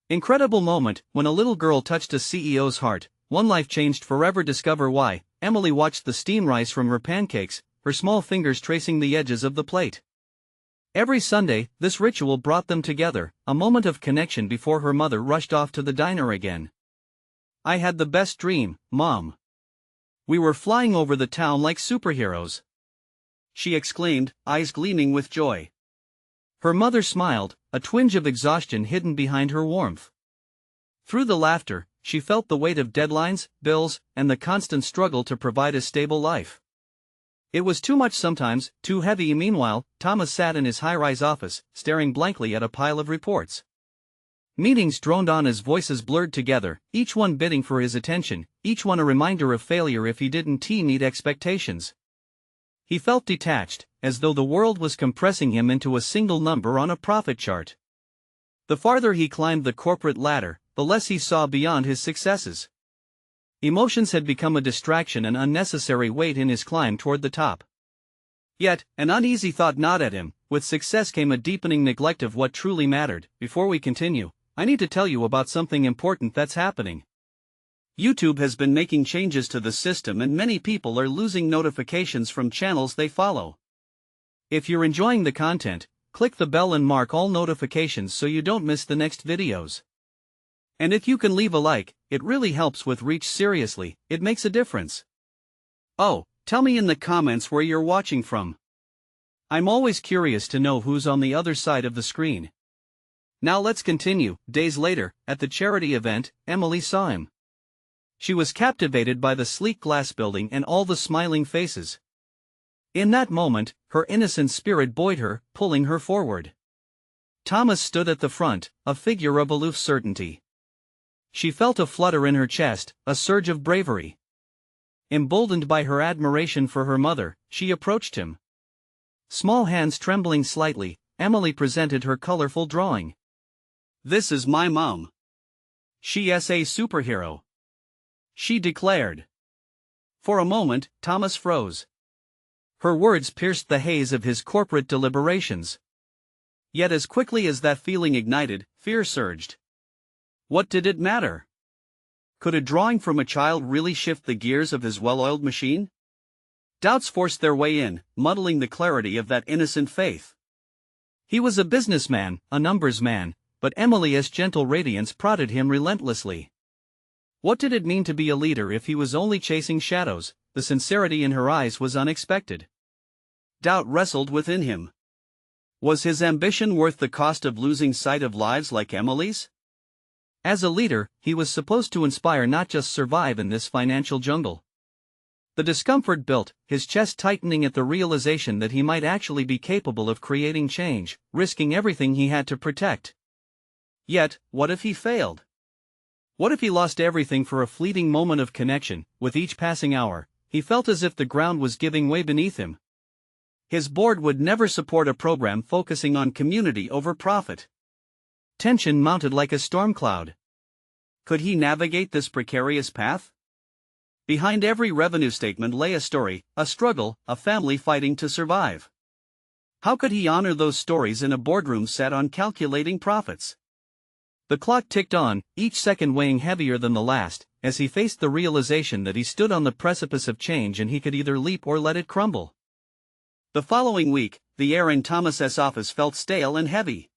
Incredible moment, when a little girl touched a CEO's heart, one life changed forever. Discover why. Emily watched the steam rise from her pancakes, her small fingers tracing the edges of the plate. Every Sunday, this ritual brought them together, a moment of connection before her mother rushed off to the diner again. "I had the best dream, Mom. We were flying over the town like superheroes," she exclaimed, eyes gleaming with joy. Her mother smiled, a twinge of exhaustion hidden behind her warmth. Through the laughter, she felt the weight of deadlines, bills, and the constant struggle to provide a stable life. It was too much sometimes, too heavy. Meanwhile, Thomas sat in his high-rise office, staring blankly at a pile of reports. Meetings droned on as voices blurred together, each one bidding for his attention, each one a reminder of failure if he didn't meet expectations. He felt detached, as though the world was compressing him into a single number on a profit chart. The farther he climbed the corporate ladder, the less he saw beyond his successes. Emotions had become a distraction, an unnecessary weight in his climb toward the top. Yet, an uneasy thought gnawed at him. With success came a deepening neglect of what truly mattered. Before we continue, I need to tell you about something important that's happening. YouTube has been making changes to the system, and many people are losing notifications from channels they follow. If you're enjoying the content, click the bell and mark all notifications so you don't miss the next videos. And if you can leave a like, it really helps with reach. Seriously, it makes a difference. Oh, tell me in the comments where you're watching from. I'm always curious to know who's on the other side of the screen. Now let's continue. Days later, at the charity event, Emily saw him. She was captivated by the sleek glass building and all the smiling faces. In that moment, her innocent spirit buoyed her, pulling her forward. Thomas stood at the front, a figure of aloof certainty. She felt a flutter in her chest, a surge of bravery. Emboldened by her admiration for her mother, she approached him. Small hands trembling slightly, Emily presented her colorful drawing. "This is my mom. She's a superhero," she declared. For a moment, Thomas froze. Her words pierced the haze of his corporate deliberations. Yet as quickly as that feeling ignited, fear surged. What did it matter? Could a drawing from a child really shift the gears of his well-oiled machine? Doubts forced their way in, muddling the clarity of that innocent faith. He was a businessman, a numbers man, but Emily's gentle radiance prodded him relentlessly. What did it mean to be a leader if he was only chasing shadows? The sincerity in her eyes was unexpected. Doubt wrestled within him. Was his ambition worth the cost of losing sight of lives like Emily's? As a leader, he was supposed to inspire, not just survive in this financial jungle. The discomfort built, his chest tightening at the realization that he might actually be capable of creating change, risking everything he had to protect. Yet, what if he failed? What if he lost everything for a fleeting moment of connection? With each passing hour, he felt as if the ground was giving way beneath him. His board would never support a program focusing on community over profit. Tension mounted like a storm cloud. Could he navigate this precarious path? Behind every revenue statement lay a story, a struggle, a family fighting to survive. How could he honor those stories in a boardroom set on calculating profits? The clock ticked on, each second weighing heavier than the last, as he faced the realization that he stood on the precipice of change and he could either leap or let it crumble. The following week, the air in Thomas's office felt stale and heavy.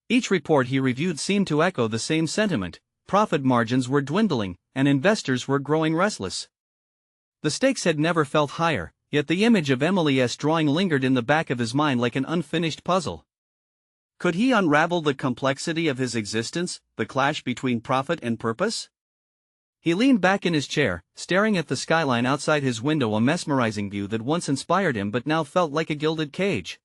Each report he reviewed seemed to echo the same sentiment: profit margins were dwindling, and investors were growing restless. The stakes had never felt higher, yet the image of Emily's drawing lingered in the back of his mind like an unfinished puzzle. Could he unravel the complexity of his existence, the clash between profit and purpose? He leaned back in his chair, staring at the skyline outside his window, a mesmerizing view that once inspired him but now felt like a gilded cage.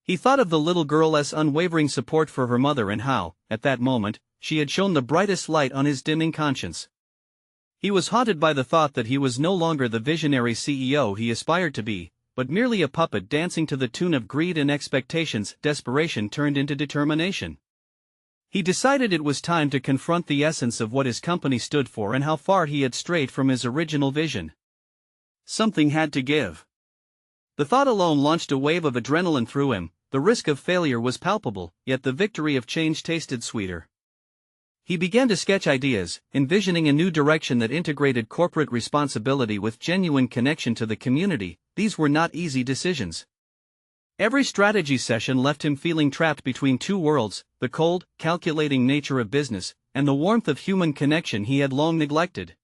He thought of the little girl's unwavering support for her mother and how, at that moment, she had shone the brightest light on his dimming conscience. He was haunted by the thought that he was no longer the visionary CEO he aspired to be, but merely a puppet dancing to the tune of greed and expectations. Desperation turned into determination. He decided it was time to confront the essence of what his company stood for and how far he had strayed from his original vision. Something had to give. The thought alone launched a wave of adrenaline through him. The risk of failure was palpable, yet the victory of change tasted sweeter. He began to sketch ideas, envisioning a new direction that integrated corporate responsibility with genuine connection to the community. These were not easy decisions. Every strategy session left him feeling trapped between two worlds, the cold, calculating nature of business, and the warmth of human connection he had long neglected.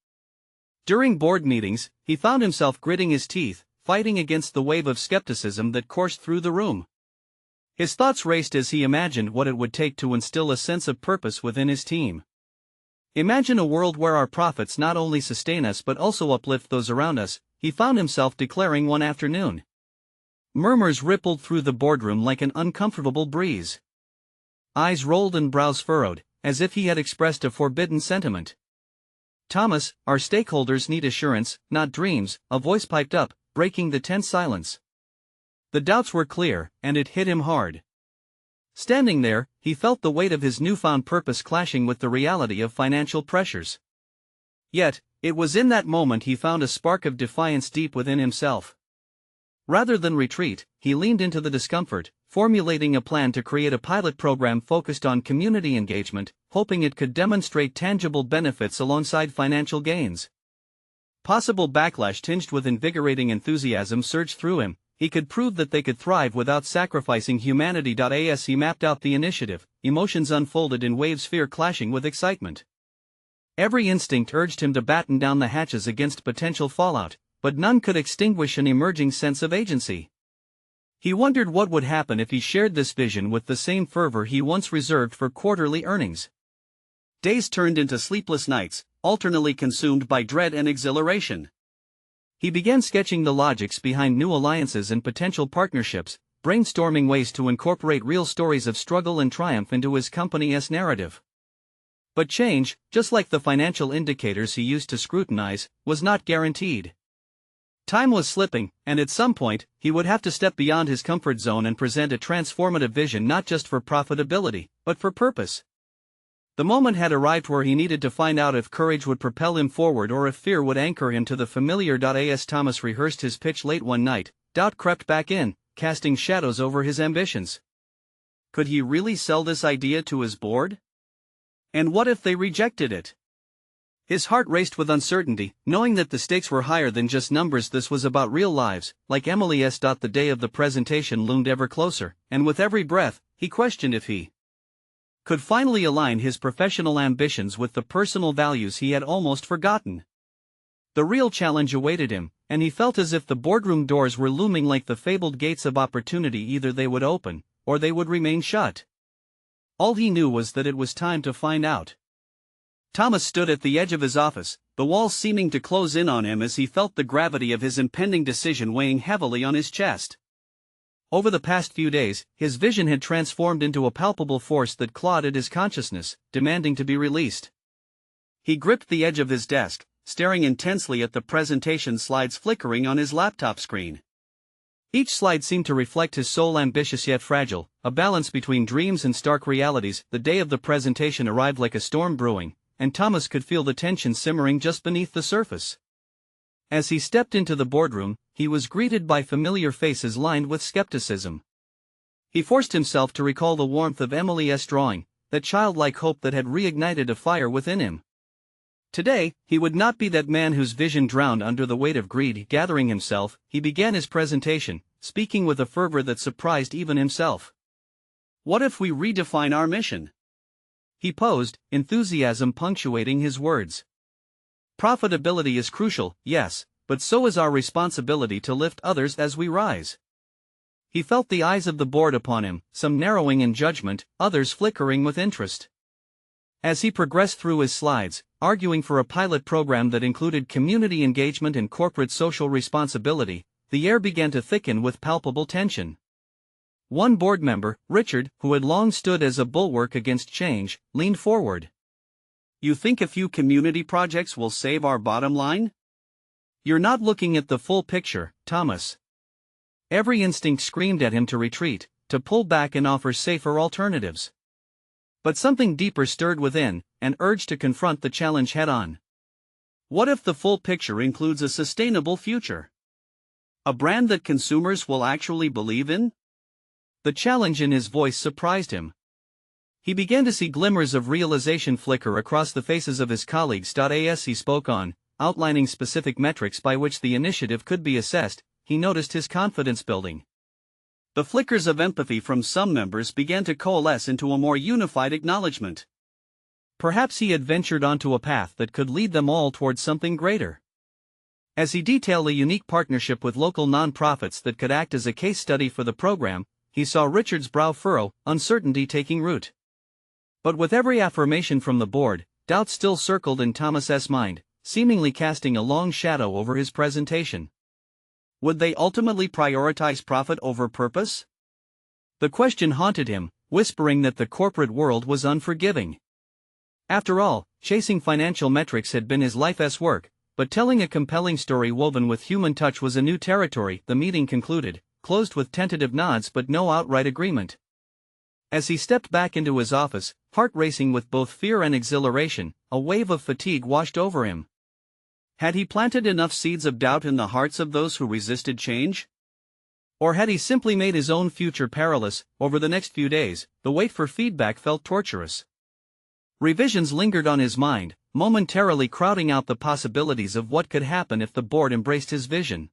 During board meetings, he found himself gritting his teeth, fighting against the wave of skepticism that coursed through the room. His thoughts raced as he imagined what it would take to instill a sense of purpose within his team. Imagine a world where our profits not only sustain us but also uplift those around us, he found himself declaring one afternoon. Murmurs rippled through the boardroom like an uncomfortable breeze. Eyes rolled and brows furrowed, as if he had expressed a forbidden sentiment. "Thomas, our stakeholders need assurance, not dreams," a voice piped up, breaking the tense silence. The doubts were clear, and it hit him hard. Standing there, he felt the weight of his newfound purpose clashing with the reality of financial pressures. Yet, it was in that moment he found a spark of defiance deep within himself. Rather than retreat, he leaned into the discomfort, formulating a plan to create a pilot program focused on community engagement, hoping it could demonstrate tangible benefits alongside financial gains. Possible backlash tinged with invigorating enthusiasm surged through him. He could prove that they could thrive without sacrificing humanity. As he mapped out the initiative, emotions unfolded in waves, fear clashing with excitement. Every instinct urged him to batten down the hatches against potential fallout, but none could extinguish an emerging sense of agency. He wondered what would happen if he shared this vision with the same fervor he once reserved for quarterly earnings. Days turned into sleepless nights, alternately consumed by dread and exhilaration. He began sketching the logics behind new alliances and potential partnerships, brainstorming ways to incorporate real stories of struggle and triumph into his company's narrative. But change, just like the financial indicators he used to scrutinize, was not guaranteed. Time was slipping, and at some point, he would have to step beyond his comfort zone and present a transformative vision not just for profitability, but for purpose. The moment had arrived where he needed to find out if courage would propel him forward or if fear would anchor him to the familiar. As Thomas rehearsed his pitch late one night, doubt crept back in, casting shadows over his ambitions. Could he really sell this idea to his board? And what if they rejected it? His heart raced with uncertainty, knowing that the stakes were higher than just numbers. This was about real lives, like Emily's. The day of the presentation loomed ever closer, and with every breath, he questioned if he could finally align his professional ambitions with the personal values he had almost forgotten. The real challenge awaited him, and he felt as if the boardroom doors were looming like the fabled gates of opportunity. Either they would open, or they would remain shut. All he knew was that it was time to find out. Thomas stood at the edge of his office, the walls seeming to close in on him as he felt the gravity of his impending decision weighing heavily on his chest. Over the past few days, his vision had transformed into a palpable force that clawed at his consciousness, demanding to be released. He gripped the edge of his desk, staring intensely at the presentation slides flickering on his laptop screen. Each slide seemed to reflect his soul, ambitious yet fragile, a balance between dreams and stark realities. The day of the presentation arrived like a storm brewing, and Thomas could feel the tension simmering just beneath the surface. As he stepped into the boardroom, he was greeted by familiar faces lined with skepticism. He forced himself to recall the warmth of Emily's drawing, that childlike hope that had reignited a fire within him. Today, he would not be that man whose vision drowned under the weight of greed. Gathering himself, he began his presentation, speaking with a fervor that surprised even himself. "What if we redefine our mission?" he posed, enthusiasm punctuating his words. "Profitability is crucial, yes, but so is our responsibility to lift others as we rise." He felt the eyes of the board upon him, some narrowing in judgment, others flickering with interest. As he progressed through his slides, arguing for a pilot program that included community engagement and corporate social responsibility, the air began to thicken with palpable tension. One board member, Richard, who had long stood as a bulwark against change, leaned forward. "You think a few community projects will save our bottom line? You're not looking at the full picture, Thomas." Every instinct screamed at him to retreat, to pull back and offer safer alternatives. But something deeper stirred within, an urge to confront the challenge head-on. What if the full picture includes a sustainable future? A brand that consumers will actually believe in? The challenge in his voice surprised him. He began to see glimmers of realization flicker across the faces of his colleagues. As he spoke on, outlining specific metrics by which the initiative could be assessed, he noticed his confidence building. The flickers of empathy from some members began to coalesce into a more unified acknowledgement. Perhaps he had ventured onto a path that could lead them all towards something greater. As he detailed a unique partnership with local nonprofits that could act as a case study for the program, he saw Richard's brow furrow, uncertainty taking root. But with every affirmation from the board, doubt still circled in Thomas's mind, seemingly casting a long shadow over his presentation. Would they ultimately prioritize profit over purpose? The question haunted him, whispering that the corporate world was unforgiving. After all, chasing financial metrics had been his life's work, but telling a compelling story woven with human touch was a new territory. The meeting concluded, closed with tentative nods but no outright agreement. As he stepped back into his office, heart racing with both fear and exhilaration, a wave of fatigue washed over him. Had he planted enough seeds of doubt in the hearts of those who resisted change? Or had he simply made his own future perilous? Over the next few days, the wait for feedback felt torturous. Revisions lingered on his mind, momentarily crowding out the possibilities of what could happen if the board embraced his vision.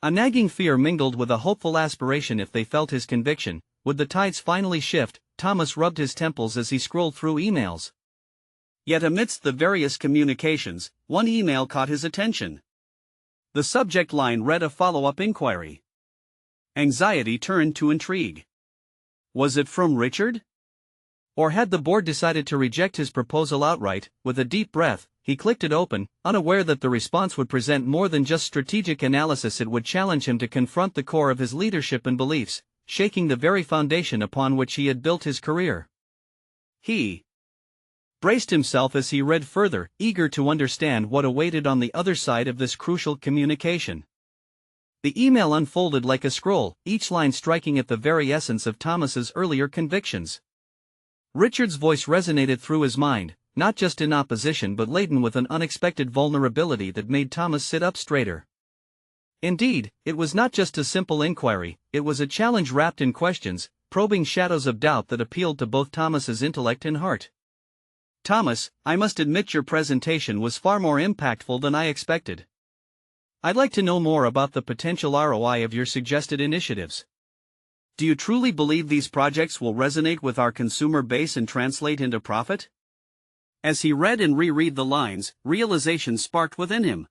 A nagging fear mingled with a hopeful aspiration. If they felt his conviction, would the tides finally shift? Thomas rubbed his temples as he scrolled through emails. Yet amidst the various communications, one email caught his attention. The subject line read a follow-up inquiry. Anxiety turned to intrigue. Was it from Richard? Or had the board decided to reject his proposal outright? With a deep breath, he clicked it open, unaware that the response would present more than just strategic analysis. It would challenge him to confront the core of his leadership and beliefs, shaking the very foundation upon which he had built his career. He braced himself as he read further, eager to understand what awaited on the other side of this crucial communication. The email unfolded like a scroll, each line striking at the very essence of Thomas's earlier convictions. Richard's voice resonated through his mind, not just in opposition but laden with an unexpected vulnerability that made Thomas sit up straighter. Indeed, it was not just a simple inquiry, it was a challenge wrapped in questions, probing shadows of doubt that appealed to both Thomas's intellect and heart. Thomas, I must admit your presentation was far more impactful than I expected. I'd like to know more about the potential ROI of your suggested initiatives. Do you truly believe these projects will resonate with our consumer base and translate into profit? As he read and reread the lines, realization sparked within him.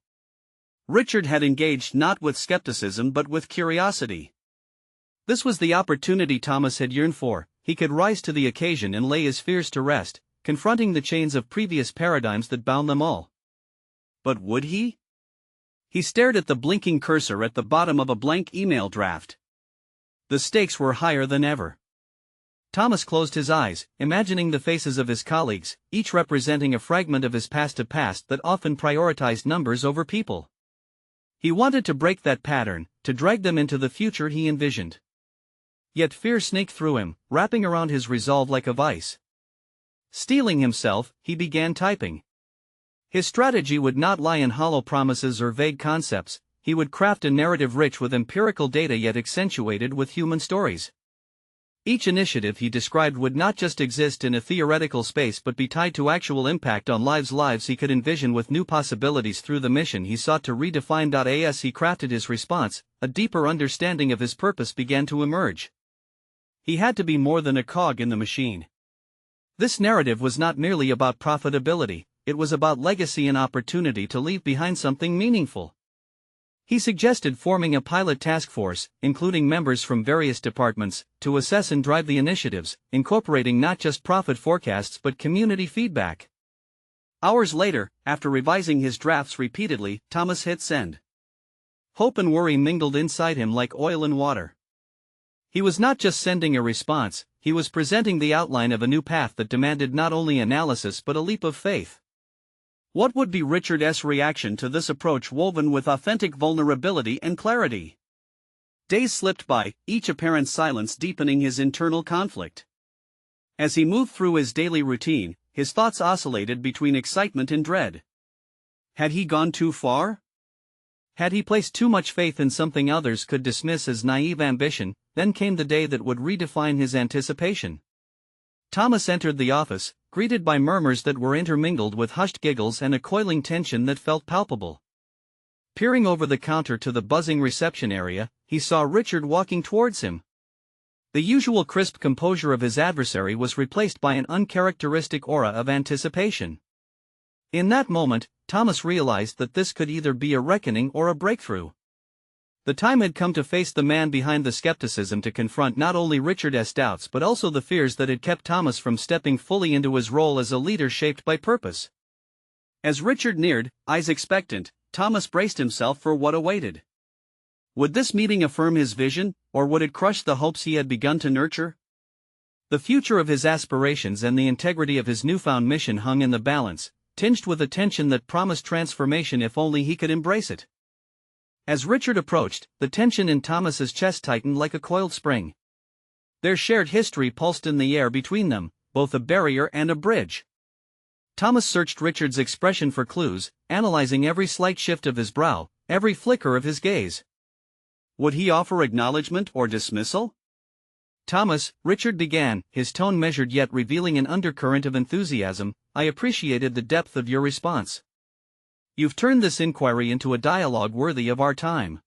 Richard had engaged not with skepticism but with curiosity. This was the opportunity Thomas had yearned for. He could rise to the occasion and lay his fears to rest, confronting the chains of previous paradigms that bound them all. But would he? He stared at the blinking cursor at the bottom of a blank email draft. The stakes were higher than ever. Thomas closed his eyes, imagining the faces of his colleagues, each representing a fragment of his past that often prioritized numbers over people. He wanted to break that pattern, to drag them into the future he envisioned. Yet fear snaked through him, wrapping around his resolve like a vice. Steeling himself, he began typing. His strategy would not lie in hollow promises or vague concepts. He would craft a narrative rich with empirical data yet accentuated with human stories. Each initiative he described would not just exist in a theoretical space but be tied to actual impact on lives he could envision with new possibilities through the mission he sought to redefine. As he crafted his response, a deeper understanding of his purpose began to emerge. He had to be more than a cog in the machine. This narrative was not merely about profitability, it was about legacy and opportunity to leave behind something meaningful. He suggested forming a pilot task force, including members from various departments, to assess and drive the initiatives, incorporating not just profit forecasts but community feedback. Hours later, after revising his drafts repeatedly, Thomas hit send. Hope and worry mingled inside him like oil and water. He was not just sending a response, he was presenting the outline of a new path that demanded not only analysis but a leap of faith. What would be Richard's reaction to this approach woven with authentic vulnerability and clarity? Days slipped by, each apparent silence deepening his internal conflict. As he moved through his daily routine, his thoughts oscillated between excitement and dread. Had he gone too far? Had he placed too much faith in something others could dismiss as naive ambition? Then came the day that would redefine his anticipation. Thomas entered the office, greeted by murmurs that were intermingled with hushed giggles and a coiling tension that felt palpable. Peering over the counter to the buzzing reception area, he saw Richard walking towards him. The usual crisp composure of his adversary was replaced by an uncharacteristic aura of anticipation. In that moment, Thomas realized that this could either be a reckoning or a breakthrough. The time had come to face the man behind the skepticism, to confront not only Richard's doubts but also the fears that had kept Thomas from stepping fully into his role as a leader shaped by purpose. As Richard neared, eyes expectant, Thomas braced himself for what awaited. Would this meeting affirm his vision, or would it crush the hopes he had begun to nurture? The future of his aspirations and the integrity of his newfound mission hung in the balance, tinged with a tension that promised transformation if only he could embrace it. As Richard approached, the tension in Thomas's chest tightened like a coiled spring. Their shared history pulsed in the air between them, both a barrier and a bridge. Thomas searched Richard's expression for clues, analyzing every slight shift of his brow, every flicker of his gaze. Would he offer acknowledgement or dismissal? "Thomas," Richard began, his tone measured yet revealing an undercurrent of enthusiasm, "I appreciated the depth of your response. You've turned this inquiry into a dialogue worthy of our time."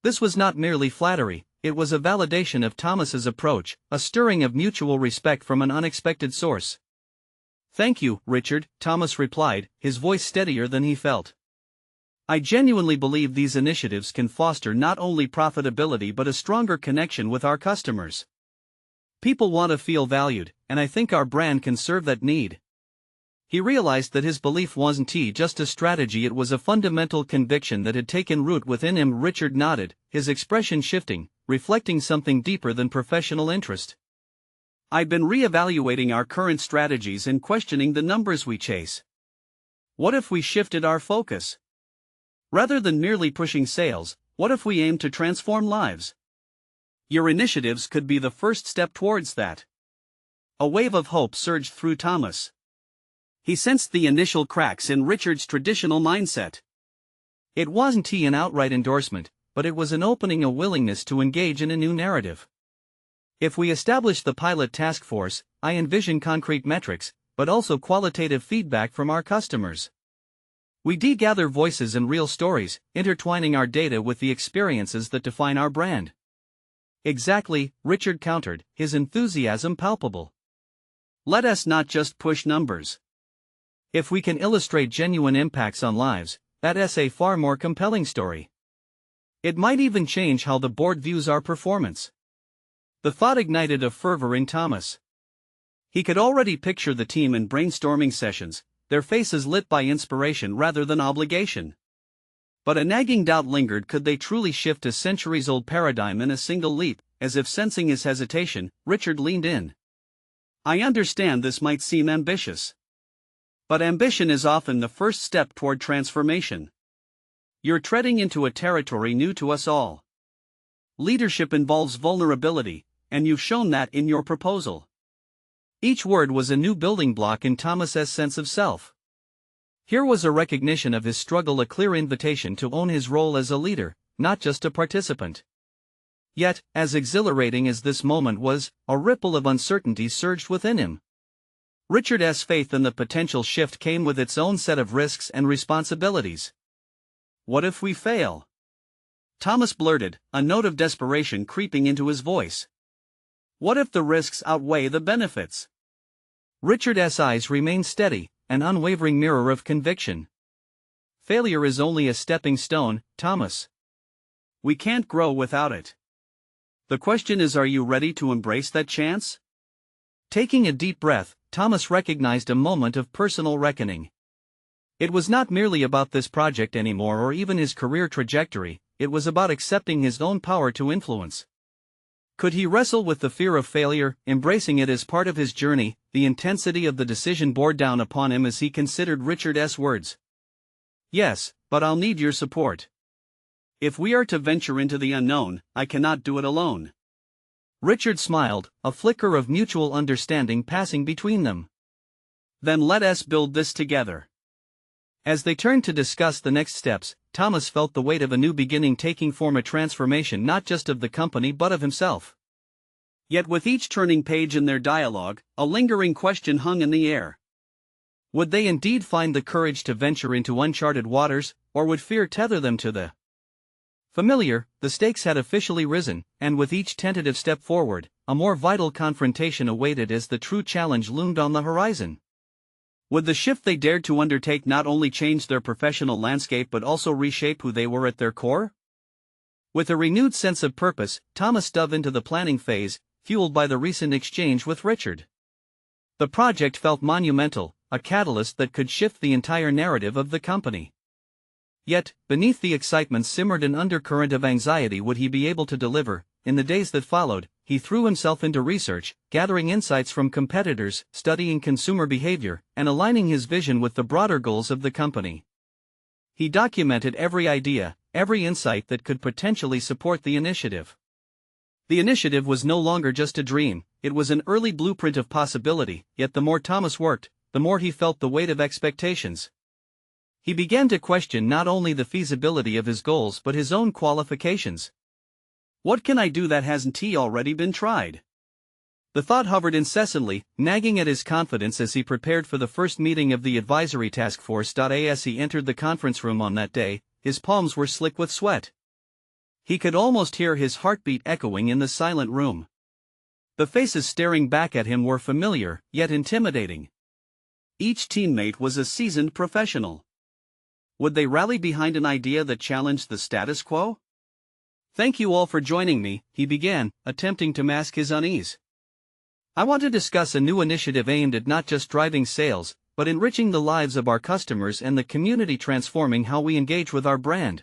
This was not merely flattery, it was a validation of Thomas's approach, a stirring of mutual respect from an unexpected source. "Thank you, Richard," Thomas replied, his voice steadier than he felt. "I genuinely believe these initiatives can foster not only profitability but a stronger connection with our customers. People want to feel valued, and I think our brand can serve that need." He realized that his belief wasn't just a strategy, it was a fundamental conviction that had taken root within him. Richard nodded, his expression shifting, reflecting something deeper than professional interest. "I've been re-evaluating our current strategies and questioning the numbers we chase. What if we shifted our focus? Rather than merely pushing sales, what if we aim to transform lives? Your initiatives could be the first step towards that." A wave of hope surged through Thomas. He sensed the initial cracks in Richard's traditional mindset. It wasn't an outright endorsement, but it was an opening, a willingness to engage in a new narrative. "If we establish the pilot task force, I envision concrete metrics, but also qualitative feedback from our customers. We gather voices and real stories, intertwining our data with the experiences that define our brand." "Exactly," Richard countered, his enthusiasm palpable. "Let us not just push numbers. If we can illustrate genuine impacts on lives, that's a far more compelling story. It might even change how the board views our performance." The thought ignited a fervor in Thomas. He could already picture the team in brainstorming sessions, their faces lit by inspiration rather than obligation. But a nagging doubt lingered: could they truly shift a centuries-old paradigm in a single leap? As if sensing his hesitation, Richard leaned in. "I understand this might seem ambitious. But ambition is often the first step toward transformation. You're treading into a territory new to us all. Leadership involves vulnerability, and you've shown that in your proposal." Each word was a new building block in Thomas's sense of self. Here was a recognition of his struggle, a clear invitation to own his role as a leader, not just a participant. Yet, as exhilarating as this moment was, a ripple of uncertainty surged within him. Richard's faith in the potential shift came with its own set of risks and responsibilities. "What if we fail?" Thomas blurted, a note of desperation creeping into his voice. "What if the risks outweigh the benefits?" Richard's eyes remained steady, an unwavering mirror of conviction. "Failure is only a stepping stone, Thomas. We can't grow without it. The question is, are you ready to embrace that chance?" Taking a deep breath, Thomas recognized a moment of personal reckoning. It was not merely about this project anymore or even his career trajectory, it was about accepting his own power to influence. Could he wrestle with the fear of failure, embracing it as part of his journey? The intensity of the decision bore down upon him as he considered Richard's words. "Yes, but I'll need your support. If we are to venture into the unknown, I cannot do it alone." Richard smiled, a flicker of mutual understanding passing between them. "Then let us build this together." As they turned to discuss the next steps, Thomas felt the weight of a new beginning taking form, a transformation not just of the company but of himself. Yet with each turning page in their dialogue, a lingering question hung in the air. Would they indeed find the courage to venture into uncharted waters, or would fear tether them to the familiar? The stakes had officially risen, and with each tentative step forward, a more vital confrontation awaited as the true challenge loomed on the horizon. Would the shift they dared to undertake not only change their professional landscape but also reshape who they were at their core? With a renewed sense of purpose, Thomas dove into the planning phase, fueled by the recent exchange with Richard. The project felt monumental, a catalyst that could shift the entire narrative of the company. Yet, beneath the excitement simmered an undercurrent of anxiety. Would he be able to deliver? In the days that followed, he threw himself into research, gathering insights from competitors, studying consumer behavior, and aligning his vision with the broader goals of the company. He documented every idea, every insight that could potentially support the initiative. The initiative was no longer just a dream, it was an early blueprint of possibility. Yet the more Thomas worked, the more he felt the weight of expectations. He began to question not only the feasibility of his goals but his own qualifications. What can I do that hasn't already been tried? The thought hovered incessantly, nagging at his confidence as he prepared for the first meeting of the advisory task force. As he entered the conference room on that day, his palms were slick with sweat. He could almost hear his heartbeat echoing in the silent room. The faces staring back at him were familiar, yet intimidating. Each teammate was a seasoned professional. Would they rally behind an idea that challenged the status quo? "Thank you all for joining me," he began, attempting to mask his unease. "I want to discuss a new initiative aimed at not just driving sales, but enriching the lives of our customers and the community, transforming how we engage with our brand."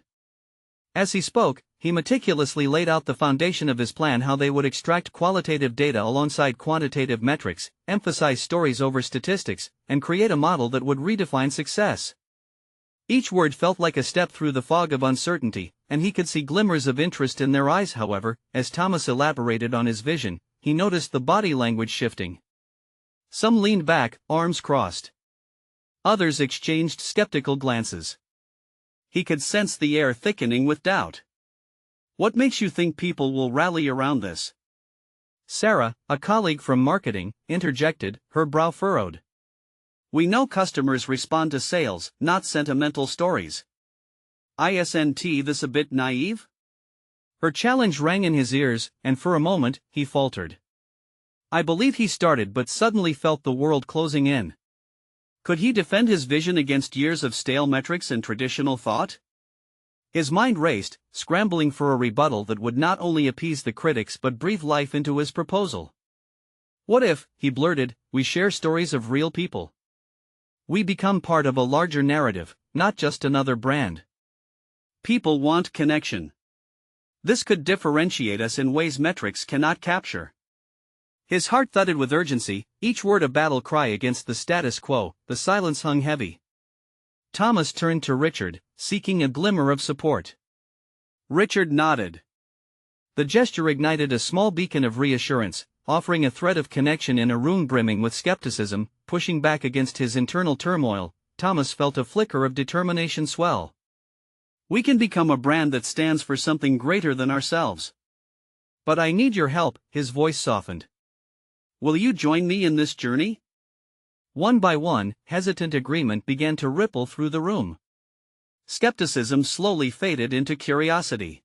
As he spoke, he meticulously laid out the foundation of his plan: how they would extract qualitative data alongside quantitative metrics, emphasize stories over statistics, and create a model that would redefine success. Each word felt like a step through the fog of uncertainty, and he could see glimmers of interest in their eyes. However, as Thomas elaborated on his vision, he noticed the body language shifting. Some leaned back, arms crossed. Others exchanged skeptical glances. He could sense the air thickening with doubt. "What makes you think people will rally around this?" Sarah, a colleague from marketing, interjected, her brow furrowed. "We know customers respond to sales, not sentimental stories. Isn't this a bit naive?" Her challenge rang in his ears, and for a moment, he faltered. "I believe," he started, but suddenly felt the world closing in. Could he defend his vision against years of stale metrics and traditional thought? His mind raced, scrambling for a rebuttal that would not only appease the critics but breathe life into his proposal. "What if," he blurted, "we share stories of real people? We become part of a larger narrative, not just another brand." People want connection. This could differentiate us in ways metrics cannot capture. His heart thudded with urgency, each word a battle cry against the status quo. The silence hung heavy. Thomas turned to Richard, seeking a glimmer of support. Richard nodded. The gesture ignited a small beacon of reassurance, offering a thread of connection in a room brimming with skepticism. Pushing back against his internal turmoil, Thomas felt a flicker of determination swell. "We can become a brand that stands for something greater than ourselves. But I need your help," his voice softened. "Will you join me in this journey?" One by one, hesitant agreement began to ripple through the room. Skepticism slowly faded into curiosity.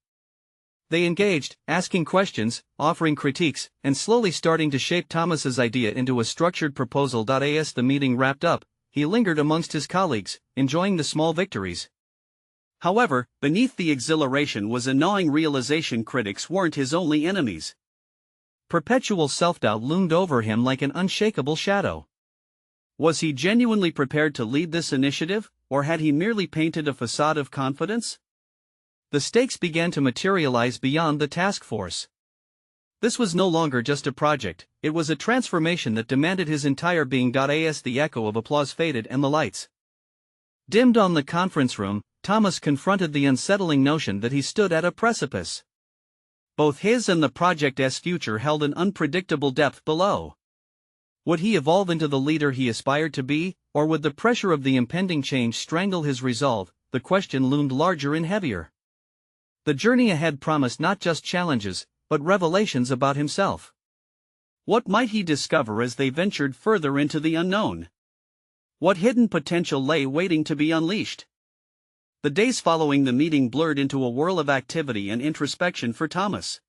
They engaged, asking questions, offering critiques, and slowly starting to shape Thomas's idea into a structured proposal. As the meeting wrapped up, he lingered amongst his colleagues, enjoying the small victories. However, beneath the exhilaration was a gnawing realization: critics weren't his only enemies. Perpetual self-doubt loomed over him like an unshakable shadow. Was he genuinely prepared to lead this initiative, or had he merely painted a facade of confidence? The stakes began to materialize beyond the task force. This was no longer just a project, it was a transformation that demanded his entire being. As the echo of applause faded and the lights dimmed on the conference room, Thomas confronted the unsettling notion that he stood at a precipice. Both his and the project's future held an unpredictable depth below. Would he evolve into the leader he aspired to be, or would the pressure of the impending change strangle his resolve? The question loomed larger and heavier. The journey ahead promised not just challenges, but revelations about himself. What might he discover as they ventured further into the unknown? What hidden potential lay waiting to be unleashed? The days following the meeting blurred into a whirl of activity and introspection for Thomas.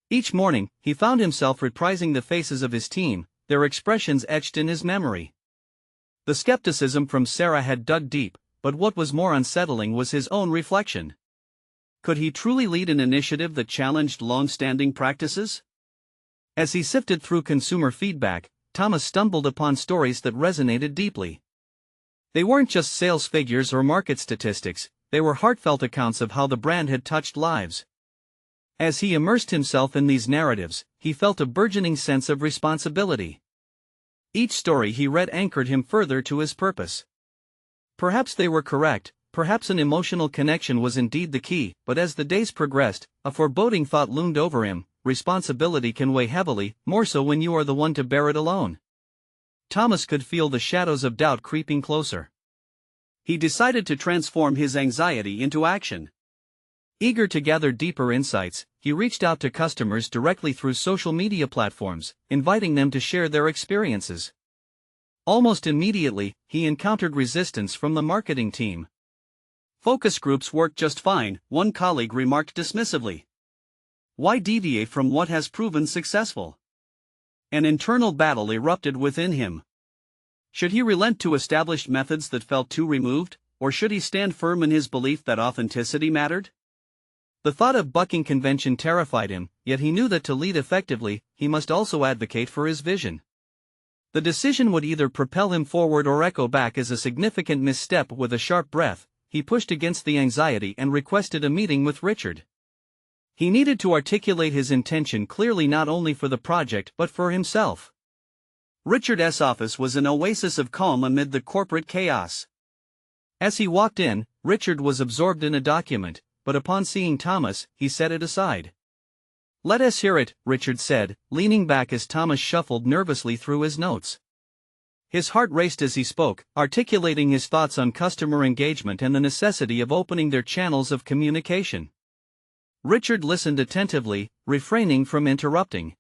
Each morning, he found himself reprising the faces of his team, their expressions etched in his memory. The skepticism from Sarah had dug deep, but what was more unsettling was his own reflection. Could he truly lead an initiative that challenged long-standing practices? As he sifted through consumer feedback, Thomas stumbled upon stories that resonated deeply. They weren't just sales figures or market statistics, they were heartfelt accounts of how the brand had touched lives. As he immersed himself in these narratives, he felt a burgeoning sense of responsibility. Each story he read anchored him further to his purpose. Perhaps they were correct, perhaps an emotional connection was indeed the key, but as the days progressed, a foreboding thought loomed over him: responsibility can weigh heavily, more so when you are the one to bear it alone. Thomas could feel the shadows of doubt creeping closer. He decided to transform his anxiety into action. Eager to gather deeper insights, he reached out to customers directly through social media platforms, inviting them to share their experiences. Almost immediately, he encountered resistance from the marketing team. "Focus groups work just fine," one colleague remarked dismissively. "Why deviate from what has proven successful?" An internal battle erupted within him. Should he relent to established methods that felt too removed, or should he stand firm in his belief that authenticity mattered? The thought of bucking convention terrified him, yet he knew that to lead effectively, he must also advocate for his vision. The decision would either propel him forward or echo back as a significant misstep. With a sharp breath, he pushed against the anxiety and requested a meeting with Richard. He needed to articulate his intention clearly, not only for the project but for himself. Richard's office was an oasis of calm amid the corporate chaos. As he walked in, Richard was absorbed in a document, but upon seeing Thomas, he set it aside. "Let us hear it," Richard said, leaning back as Thomas shuffled nervously through his notes. His heart raced as he spoke, articulating his thoughts on customer engagement and the necessity of opening their channels of communication. Richard listened attentively, refraining from interrupting.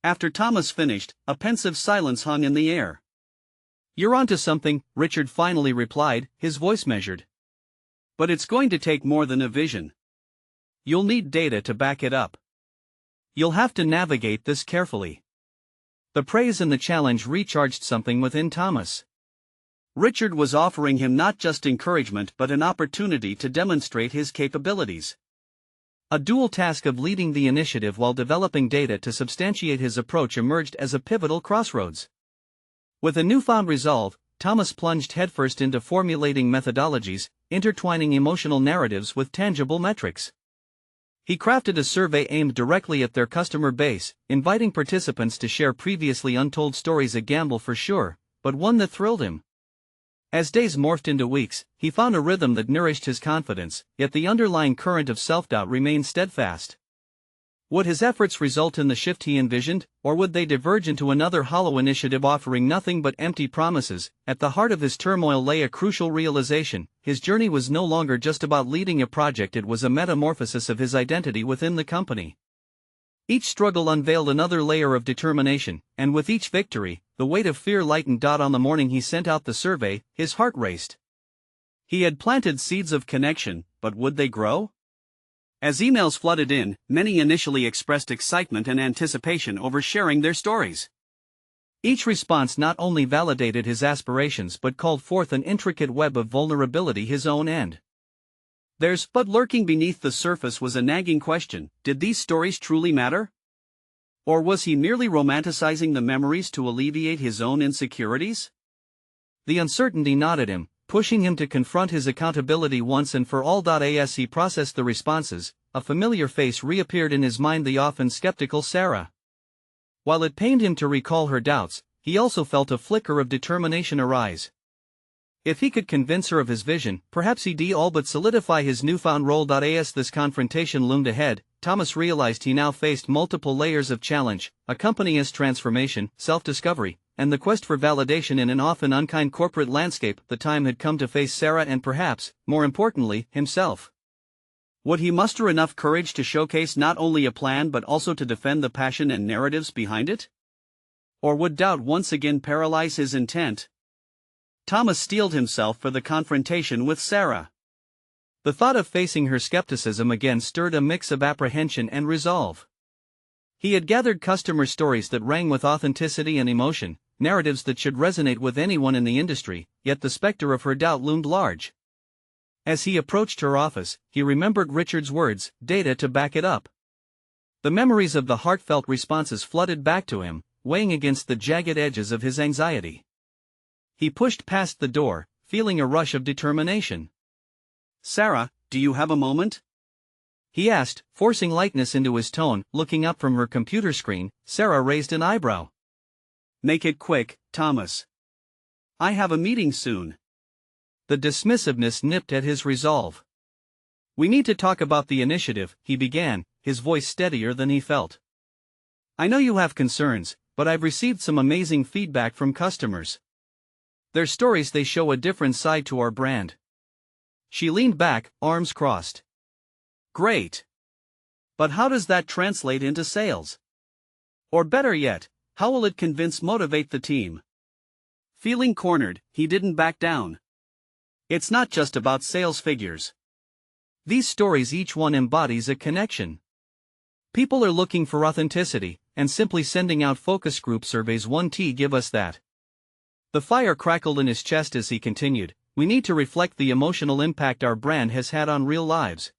After Thomas finished, a pensive silence hung in the air. "You're onto something," Richard finally replied, his voice measured. "But it's going to take more than a vision. You'll need data to back it up. You'll have to navigate this carefully." The praise and the challenge recharged something within Thomas. Richard was offering him not just encouragement but an opportunity to demonstrate his capabilities. A dual task of leading the initiative while developing data to substantiate his approach emerged as a pivotal crossroads. With a newfound resolve, Thomas plunged headfirst into formulating methodologies, intertwining emotional narratives with tangible metrics. He crafted a survey aimed directly at their customer base, inviting participants to share previously untold stories, a gamble for sure, but one that thrilled him. As days morphed into weeks, he found a rhythm that nourished his confidence, yet the underlying current of self-doubt remained steadfast. Would his efforts result in the shift he envisioned, or would they diverge into another hollow initiative offering nothing but empty promises? At the heart of his turmoil lay a crucial realization: his journey was no longer just about leading a project, it was a metamorphosis of his identity within the company. Each struggle unveiled another layer of determination, and with each victory, the weight of fear lightened. On the morning he sent out the survey, his heart raced. He had planted seeds of connection, but would they grow? As emails flooded in, many initially expressed excitement and anticipation over sharing their stories. Each response not only validated his aspirations but called forth an intricate web of vulnerability his own end. But lurking beneath the surface was a nagging question: did these stories truly matter? Or was he merely romanticizing the memories to alleviate his own insecurities? The uncertainty gnawed at him, pushing him to confront his accountability once and for all. As he processed the responses, a familiar face reappeared in his mind: the often skeptical Sarah. While it pained him to recall her doubts, he also felt a flicker of determination arise. If he could convince her of his vision, perhaps he'd all but solidify his newfound role. As this confrontation loomed ahead, Thomas realized he now faced multiple layers of challenge: a company's transformation, self-discovery, and the quest for validation in an often unkind corporate landscape. The time had come to face Sarah and, perhaps, more importantly, himself. Would he muster enough courage to showcase not only a plan but also to defend the passion and narratives behind it? Or would doubt once again paralyze his intent? Thomas steeled himself for the confrontation with Sarah. The thought of facing her skepticism again stirred a mix of apprehension and resolve. He had gathered customer stories that rang with authenticity and emotion, narratives that should resonate with anyone in the industry, yet the specter of her doubt loomed large. As he approached her office, he remembered Richard's words, data to back it up. The memories of the heartfelt responses flooded back to him, weighing against the jagged edges of his anxiety. He pushed past the door, feeling a rush of determination. "Sarah, do you have a moment?" he asked, forcing lightness into his tone. Looking up from her computer screen, Sarah raised an eyebrow. "Make it quick, Thomas. I have a meeting soon." The dismissiveness nipped at his resolve. "We need to talk about the initiative," he began, his voice steadier than he felt. "I know you have concerns, but I've received some amazing feedback from customers. Their stories, they show a different side to our brand." She leaned back, arms crossed. "Great. But how does that translate into sales? Or better yet, how will it motivate the team?" Feeling cornered, he didn't back down. "It's not just about sales figures. These stories, each one embodies a connection. People are looking for authenticity, and simply sending out focus group surveys won't give us that." The fire crackled in his chest as he continued, "We need to reflect the emotional impact our brand has had on real lives."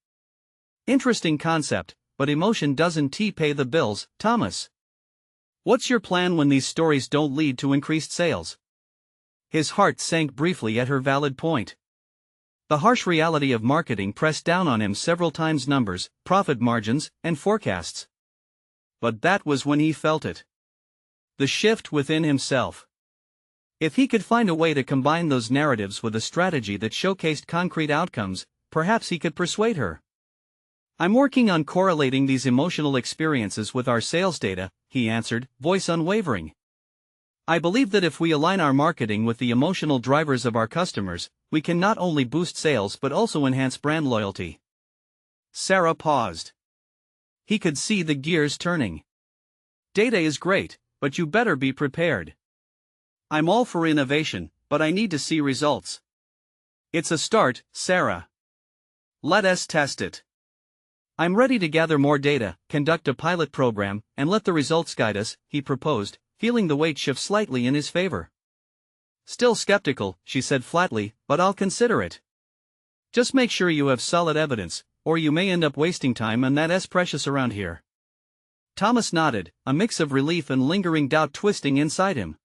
Interesting concept, but emotion doesn't pay the bills, Thomas. What's your plan when these stories don't lead to increased sales? His heart sank briefly at her valid point. The harsh reality of marketing pressed down on him several times: numbers, profit margins, and forecasts. But that was when he felt it. The shift within himself. If he could find a way to combine those narratives with a strategy that showcased concrete outcomes, perhaps he could persuade her. "I'm working on correlating these emotional experiences with our sales data," he answered, voice unwavering. "I believe that if we align our marketing with the emotional drivers of our customers, we can not only boost sales but also enhance brand loyalty." Sarah paused. He could see the gears turning. "Data is great, but you better be prepared. I'm all for innovation, but I need to see results." "It's a start, Sarah. Let us test it. I'm ready to gather more data, conduct a pilot program, and let the results guide us," he proposed, feeling the weight shift slightly in his favor. "Still skeptical," she said flatly, "but I'll consider it. Just make sure you have solid evidence, or you may end up wasting time, and that's precious around here." Thomas nodded, a mix of relief and lingering doubt twisting inside him.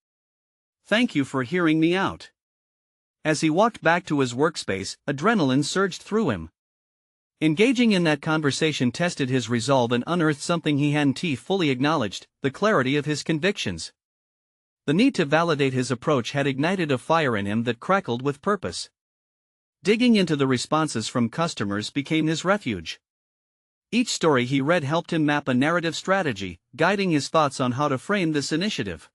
"Thank you for hearing me out." As he walked back to his workspace, adrenaline surged through him. Engaging in that conversation tested his resolve and unearthed something he hadn't fully acknowledged: the clarity of his convictions. The need to validate his approach had ignited a fire in him that crackled with purpose. Digging into the responses from customers became his refuge. Each story he read helped him map a narrative strategy, guiding his thoughts on how to frame this initiative.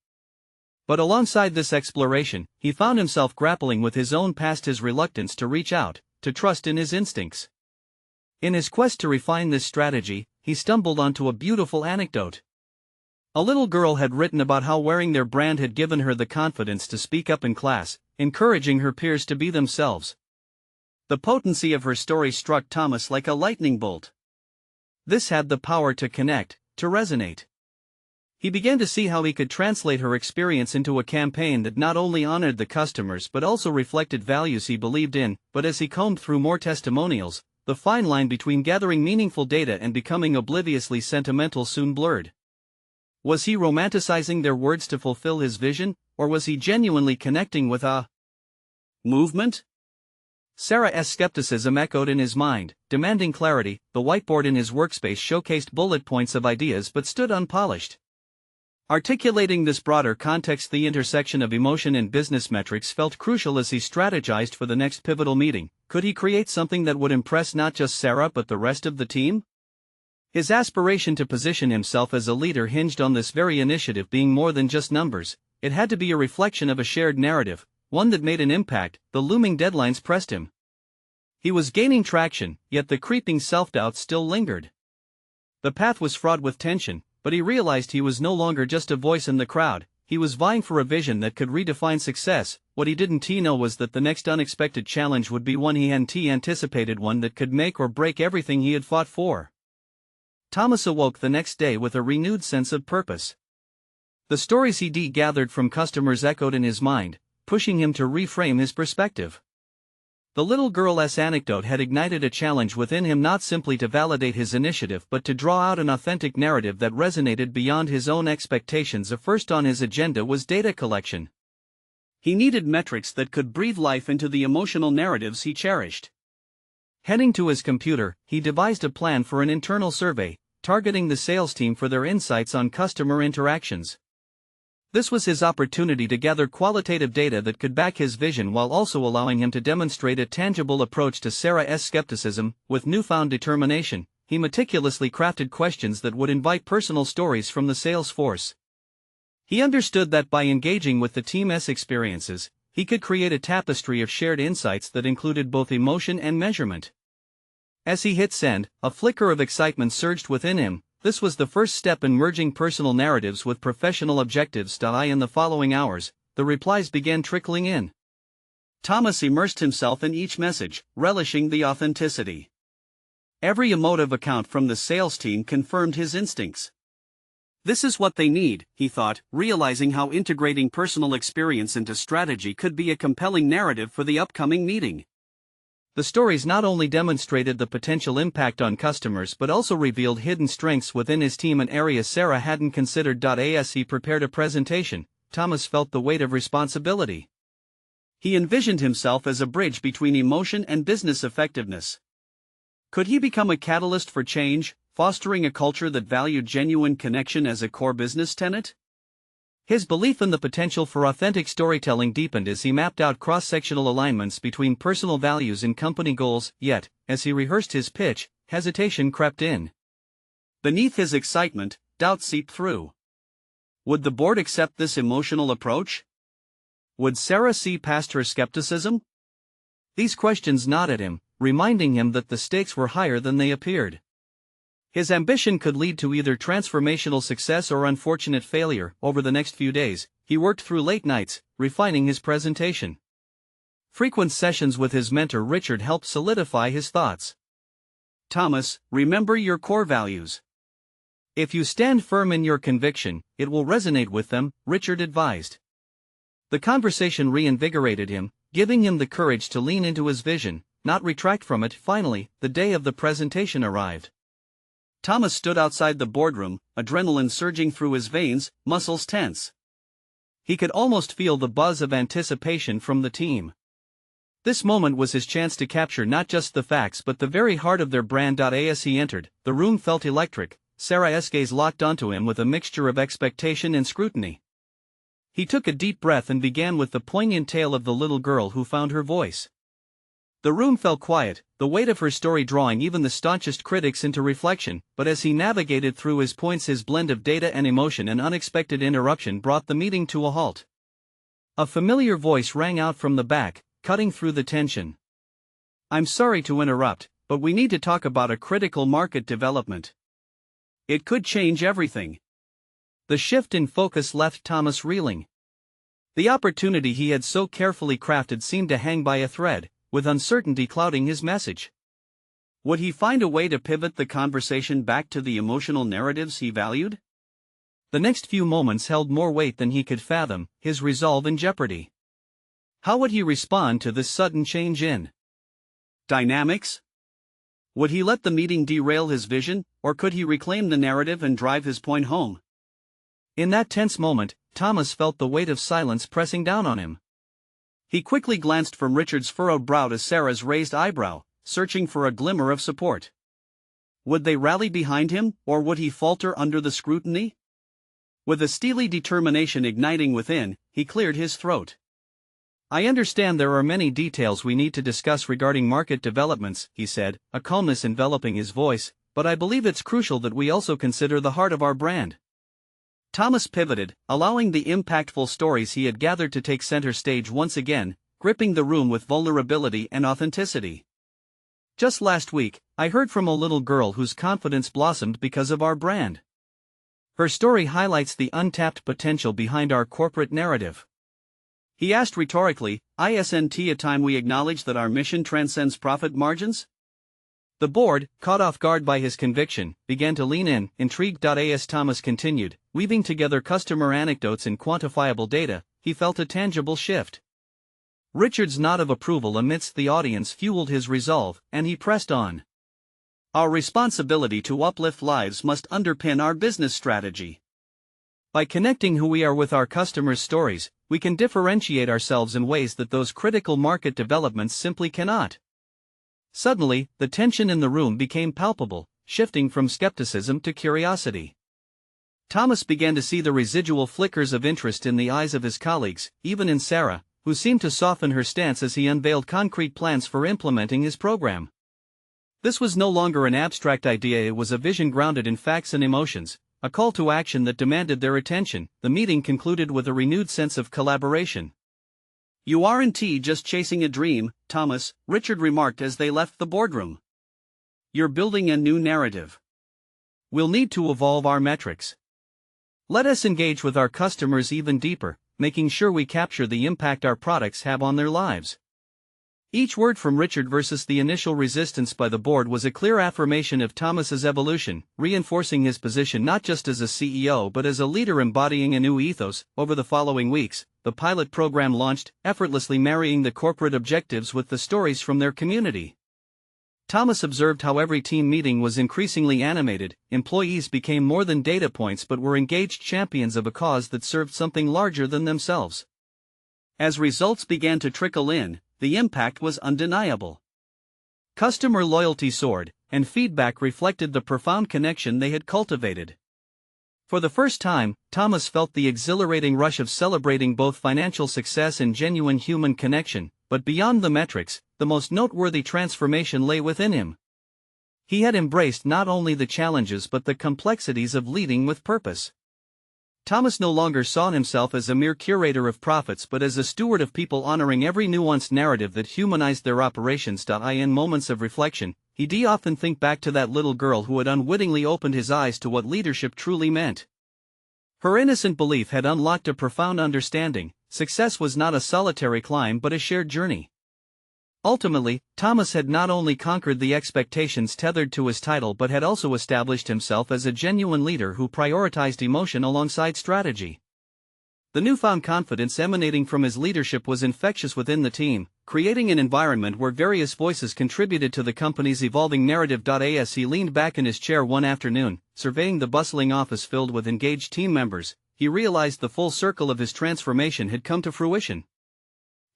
But alongside this exploration, he found himself grappling with his own past, his reluctance to reach out, to trust in his instincts. In his quest to refine this strategy, he stumbled onto a beautiful anecdote. A little girl had written about how wearing their brand had given her the confidence to speak up in class, encouraging her peers to be themselves. The potency of her story struck Thomas like a lightning bolt. This had the power to connect, to resonate. He began to see how he could translate her experience into a campaign that not only honored the customers but also reflected values he believed in. But as he combed through more testimonials, the fine line between gathering meaningful data and becoming obliviously sentimental soon blurred. Was he romanticizing their words to fulfill his vision, or was he genuinely connecting with a movement? Sarah's skepticism echoed in his mind, demanding clarity. The whiteboard in his workspace showcased bullet points of ideas but stood unpolished. Articulating this broader context, the intersection of emotion and business metrics, felt crucial as he strategized for the next pivotal meeting. Could he create something that would impress not just Sarah but the rest of the team? His aspiration to position himself as a leader hinged on this very initiative being more than just numbers. It had to be a reflection of a shared narrative, one that made an impact. The looming deadlines pressed him. He was gaining traction, yet the creeping self-doubt still lingered. The path was fraught with tension, but he realized he was no longer just a voice in the crowd. He was vying for a vision that could redefine success. What he didn't know was that the next unexpected challenge would be one he hadn't anticipated, one that could make or break everything he had fought for. Thomas awoke the next day with a renewed sense of purpose. The stories he gathered from customers echoed in his mind, pushing him to reframe his perspective. The little girl's anecdote had ignited a challenge within him, not simply to validate his initiative but to draw out an authentic narrative that resonated beyond his own expectations. First on his agenda was data collection. He needed metrics that could breathe life into the emotional narratives he cherished. Heading to his computer, he devised a plan for an internal survey, targeting the sales team for their insights on customer interactions. This was his opportunity to gather qualitative data that could back his vision while also allowing him to demonstrate a tangible approach to Sarah's skepticism. With newfound determination, he meticulously crafted questions that would invite personal stories from the sales force. He understood that by engaging with the team's experiences, he could create a tapestry of shared insights that included both emotion and measurement. As he hit send, a flicker of excitement surged within him. This was the first step in merging personal narratives with professional objectives. In the following hours, the replies began trickling in. Thomas immersed himself in each message, relishing the authenticity. Every emotive account from the sales team confirmed his instincts. This is what they need, he thought, realizing how integrating personal experience into strategy could be a compelling narrative for the upcoming meeting. The stories not only demonstrated the potential impact on customers but also revealed hidden strengths within his team, an area Sarah hadn't considered. As he prepared a presentation, Thomas felt the weight of responsibility. He envisioned himself as a bridge between emotion and business effectiveness. Could he become a catalyst for change, fostering a culture that valued genuine connection as a core business tenet? His belief in the potential for authentic storytelling deepened as he mapped out cross-sectional alignments between personal values and company goals. Yet, as he rehearsed his pitch, hesitation crept in. Beneath his excitement, doubt seeped through. Would the board accept this emotional approach? Would Sarah see past her skepticism? These questions gnawed at him, reminding him that the stakes were higher than they appeared. His ambition could lead to either transformational success or unfortunate failure. Over the next few days, he worked through late nights, refining his presentation. Frequent sessions with his mentor Richard helped solidify his thoughts. Thomas, remember your core values. If you stand firm in your conviction, it will resonate with them, Richard advised. The conversation reinvigorated him, giving him the courage to lean into his vision, not retract from it. Finally, the day of the presentation arrived. Thomas stood outside the boardroom, adrenaline surging through his veins, muscles tense. He could almost feel the buzz of anticipation from the team. This moment was his chance to capture not just the facts but the very heart of their brand. As he entered, the room felt electric. Sarah's gaze locked onto him with a mixture of expectation and scrutiny. He took a deep breath and began with the poignant tale of the little girl who found her voice. The room fell quiet, the weight of her story drawing even the staunchest critics into reflection. But as he navigated through his points, his blend of data and emotion, an unexpected interruption brought the meeting to a halt. A familiar voice rang out from the back, cutting through the tension. "I'm sorry to interrupt, but we need to talk about a critical market development. It could change everything." The shift in focus left Thomas reeling. The opportunity he had so carefully crafted seemed to hang by a thread, with uncertainty clouding his message. Would he find a way to pivot the conversation back to the emotional narratives he valued? The next few moments held more weight than he could fathom, his resolve in jeopardy. How would he respond to this sudden change in dynamics? Would he let the meeting derail his vision, or could he reclaim the narrative and drive his point home? In that tense moment, Thomas felt the weight of silence pressing down on him. He quickly glanced from Richard's furrowed brow to Sarah's raised eyebrow, searching for a glimmer of support. Would they rally behind him, or would he falter under the scrutiny? With a steely determination igniting within, he cleared his throat. "I understand there are many details we need to discuss regarding market developments," he said, a calmness enveloping his voice, "but I believe it's crucial that we also consider the heart of our brand." Thomas pivoted, allowing the impactful stories he had gathered to take center stage once again, gripping the room with vulnerability and authenticity. Just last week, I heard from a little girl whose confidence blossomed because of our brand. Her story highlights the untapped potential behind our corporate narrative. He asked rhetorically, "Isn't a time we acknowledge that our mission transcends profit margins?" The board, caught off guard by his conviction, began to lean in, intrigued. As Thomas continued, weaving together customer anecdotes and quantifiable data, he felt a tangible shift. Richard's nod of approval amidst the audience fueled his resolve, and he pressed on. Our responsibility to uplift lives must underpin our business strategy. By connecting who we are with our customers' stories, we can differentiate ourselves in ways that those critical market developments simply cannot. Suddenly, the tension in the room became palpable, shifting from skepticism to curiosity. Thomas began to see the residual flickers of interest in the eyes of his colleagues, even in Sarah, who seemed to soften her stance as he unveiled concrete plans for implementing his program. This was no longer an abstract idea, it was a vision grounded in facts and emotions, a call to action that demanded their attention. The meeting concluded with a renewed sense of collaboration. "You aren't just chasing a dream, Thomas," Richard remarked as they left the boardroom. "You're building a new narrative. We'll need to evolve our metrics. Let us engage with our customers even deeper, making sure we capture the impact our products have on their lives." Each word from Richard versus the initial resistance by the board was a clear affirmation of Thomas's evolution, reinforcing his position not just as a CEO but as a leader embodying a new ethos. Over the following weeks, the pilot program launched, effortlessly marrying the corporate objectives with the stories from their community. Thomas observed how every team meeting was increasingly animated. Employees became more than data points but were engaged champions of a cause that served something larger than themselves. As results began to trickle in, the impact was undeniable. Customer loyalty soared, and feedback reflected the profound connection they had cultivated. For the first time, Thomas felt the exhilarating rush of celebrating both financial success and genuine human connection, but beyond the metrics, the most noteworthy transformation lay within him. He had embraced not only the challenges but the complexities of leading with purpose. Thomas no longer saw himself as a mere curator of profits but as a steward of people, honoring every nuanced narrative that humanized their operations. In moments of reflection, he'd often think back to that little girl who had unwittingly opened his eyes to what leadership truly meant. Her innocent belief had unlocked a profound understanding: success was not a solitary climb but a shared journey. Ultimately, Thomas had not only conquered the expectations tethered to his title but had also established himself as a genuine leader who prioritized emotion alongside strategy. The newfound confidence emanating from his leadership was infectious within the team, creating an environment where various voices contributed to the company's evolving narrative. As he leaned back in his chair one afternoon, surveying the bustling office filled with engaged team members, he realized the full circle of his transformation had come to fruition.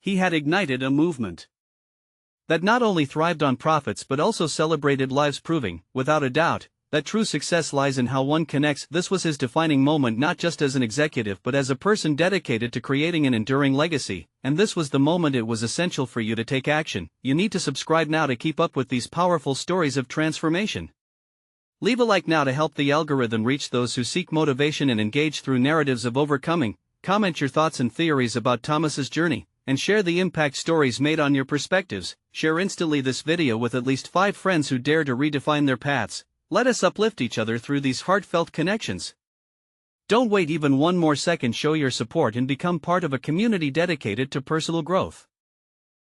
He had ignited a movement that not only thrived on profits but also celebrated lives, proving, without a doubt, that true success lies in how one connects. This was his defining moment, not just as an executive but as a person dedicated to creating an enduring legacy. And this was the moment it was essential for you to take action. You need to subscribe now to keep up with these powerful stories of transformation. Leave a like now to help the algorithm reach those who seek motivation and engage through narratives of overcoming. Comment your thoughts and theories about Thomas's journey, and share the impact stories made on your perspectives. Share instantly this video with at least 5 friends who dare to redefine their paths. Let us uplift each other through these heartfelt connections. Don't wait even one more second. Show your support and become part of a community dedicated to personal growth.